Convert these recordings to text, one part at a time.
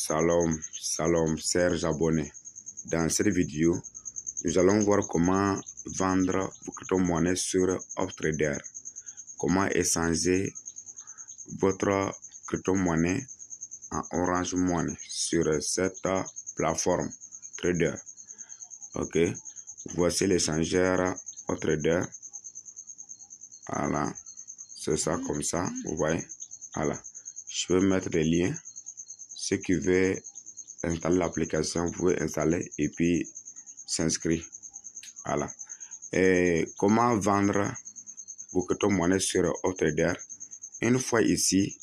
Salam, chers abonnés. Dans cette vidéo, nous allons voir comment vendre vos crypto-monnaies sur Uptrader. Comment échanger votre crypto-monnaie en Orange Money sur cette plateforme Trader. Ok, voici l'échangeur Uptrader. Voilà, c'est ça comme ça, vous voyez. Voilà, je peux mettre des liens. Ceux qui veulent installer l'application, vous pouvez installer et puis s'inscrire. Voilà. Et comment vendre vos crypto-monnaies sur Uptrader? Une fois ici,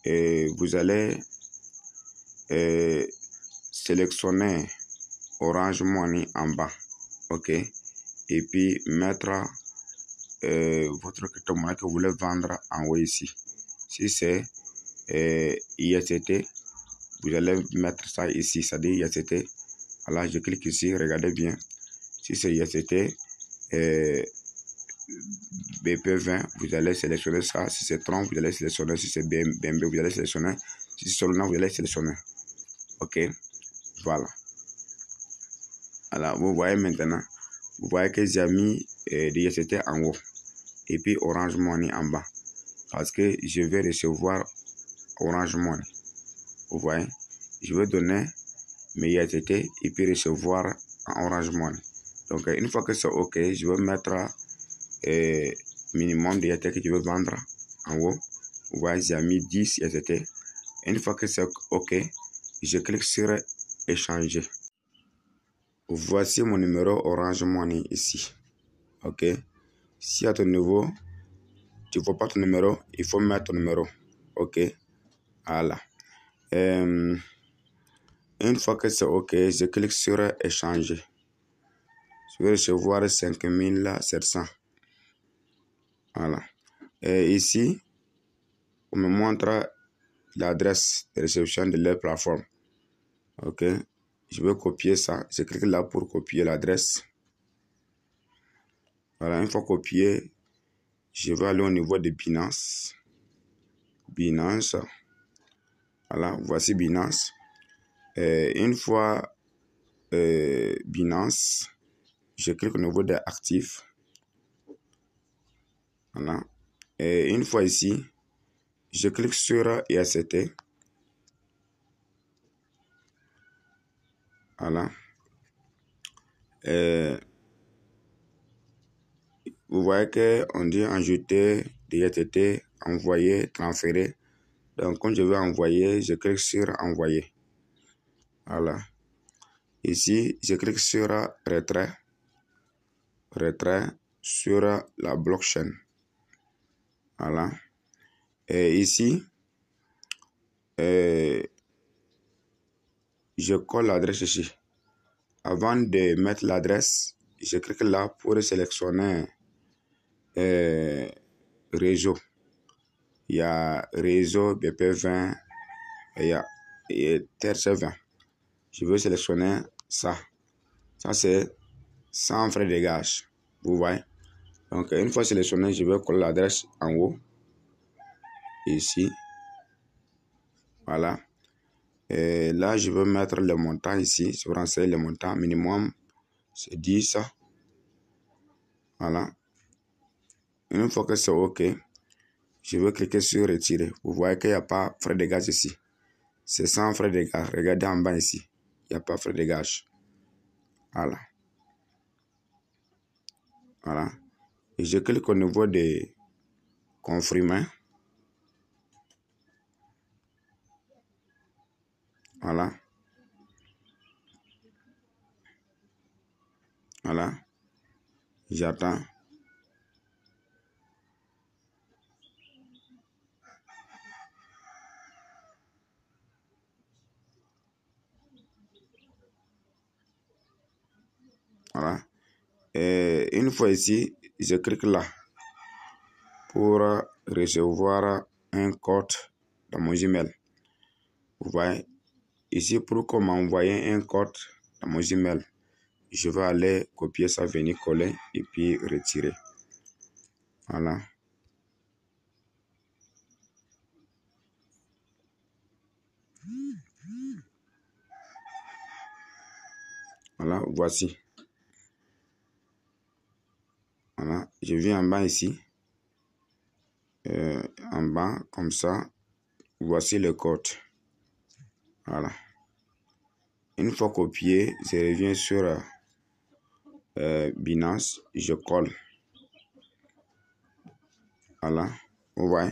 vous allez sélectionner Orange Money en bas. Ok. Et puis mettre votre crypto-monnaie que vous voulez vendre en haut ici. Si c'est IST, vous allez mettre ça ici, ça dit IST. Voilà, je clique ici, regardez bien. Si c'est IST BP20, vous allez sélectionner ça. Si c'est Tron, vous allez sélectionner. Si c'est BNB, vous allez sélectionner. Si c'est Solana, vous allez sélectionner. Ok, voilà. Alors, vous voyez maintenant, vous voyez que j'ai mis l'IST en haut et puis Orange Money en bas. Parce que je vais recevoir Orange Money. Vous voyez, je vais donner mes IST et puis recevoir en Orange Money. Donc, une fois que c'est OK, je vais mettre minimum de IST que je vais vendre en haut. Vous voyez, j'ai mis 10 IST. Une fois que c'est OK, je clique sur échanger. Voici mon numéro Orange Money ici. OK. Si à ton niveau, tu ne vois pas ton numéro, il faut mettre ton numéro. OK. Voilà. Une fois que c'est OK, je clique sur échanger. Je vais recevoir 5700. Voilà. Et ici, on me montre l'adresse de réception de leur plateforme. OK. Je vais copier ça. Je clique là pour copier l'adresse. Voilà. Une fois copié, je vais aller au niveau de Binance. Binance. Voilà. Voici Binance. Une fois Binance, je clique au niveau des actifs. Voilà. Et une fois ici, je clique sur IST. Voilà. Vous voyez qu'on dit ajouter des IST, envoyer, transférer. Donc, quand je vais envoyer, je clique sur envoyer. Voilà. Ici, je clique sur retrait. Retrait sur la blockchain. Voilà. Et ici, je colle l'adresse ici. Avant de mettre l'adresse, je clique là pour sélectionner réseau. Il y a réseau BP20 et il y a TRC20. Je veux sélectionner ça. Ça, c'est sans frais de gage. Vous voyez? Donc, une fois sélectionné, je vais coller l'adresse en haut. Ici. Voilà. Et là, je vais mettre le montant ici. Je vais renseigner le montant minimum. C'est 10. Voilà. Une fois que c'est OK, je vais cliquer sur retirer. Vous voyez qu'il n'y a pas frais de gage ici. C'est sans frais de gage. Regardez en bas ici. Il n'y a pas frais de gage. Voilà. Voilà. Et je clique au niveau de confirmer. Voilà. Voilà. J'attends. Voilà. Et une fois ici, je clique là pour recevoir un code dans mon Gmail. Vous voyez, ici pour qu'on m'envoie un code dans mon Gmail, je vais aller copier ça, venir coller et puis retirer. Voilà. Voilà, voici. Voilà, je viens en bas ici. En bas, comme ça. Voici le code. Voilà. Une fois copié, je reviens sur Binance, je colle. Voilà, vous voyez.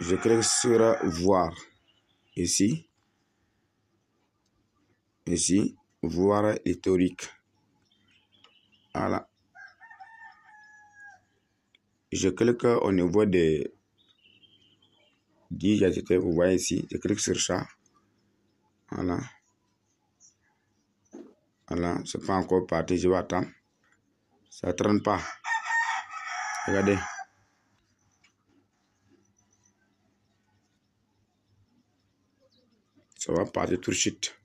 Je clique sur voir. Ici, voir historique. Voilà. Je clique au niveau de 10 GTT, vous voyez ici. Je clique sur ça. Voilà. Voilà, c'est pas encore parti, je vais attendre. Ça ne traîne pas. Regardez. Ça va partir tout de suite.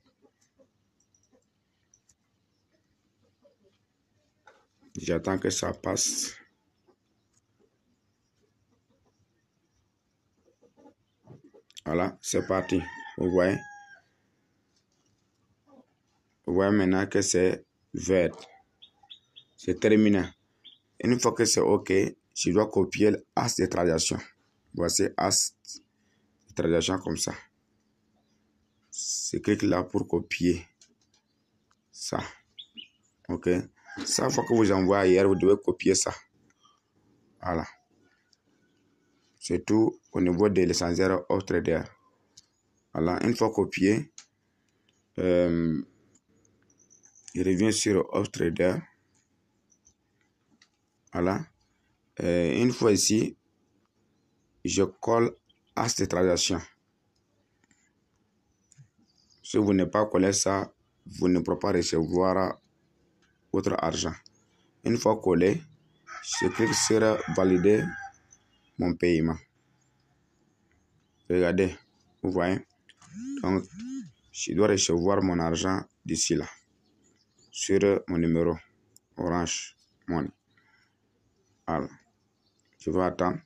J'attends que ça passe. Voilà, c'est parti. Vous voyez. Vous voyez maintenant que c'est vert. C'est terminé. Une fois que c'est OK, je dois copier l'as de transaction. Voici as de transaction comme ça. Je clique là pour copier ça. OK. Chaque fois que vous envoyez ailleurs, vous devez copier ça. Voilà. C'est tout au niveau de l'essentiel of trader. Voilà. Une fois copié, je reviens sur of trader. Voilà. Une fois ici, je colle as de transaction. Si vous n'avez pas collé ça, vous ne pourrez pas recevoir votre argent. Une fois collé, je clique sur valider mon paiement. Regardez, vous voyez. Donc, je dois recevoir mon argent d'ici là. Sur mon numéro Orange Money. Alors, je vais attendre.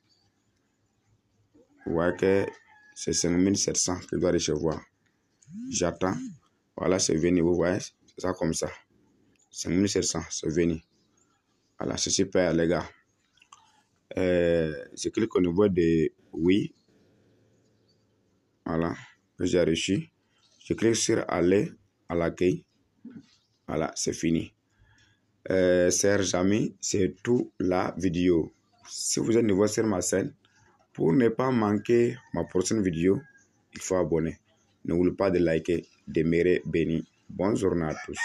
Vous voyez que c'est 5700 que je dois recevoir. J'attends. Voilà, c'est venu. Vous voyez, c'est ça comme ça. 5700, c'est venu. Voilà, c'est super, les gars. Je clique au niveau de oui. Voilà, que j'ai reçu. Je clique sur aller à l'accueil. Voilà, c'est fini. Chers amis, c'est tout la vidéo. Si vous êtes nouveau sur ma chaîne, pour ne pas manquer ma prochaine vidéo, il faut abonner. N'oubliez pas de liker, d'aimer, béni. Bonne journée à tous.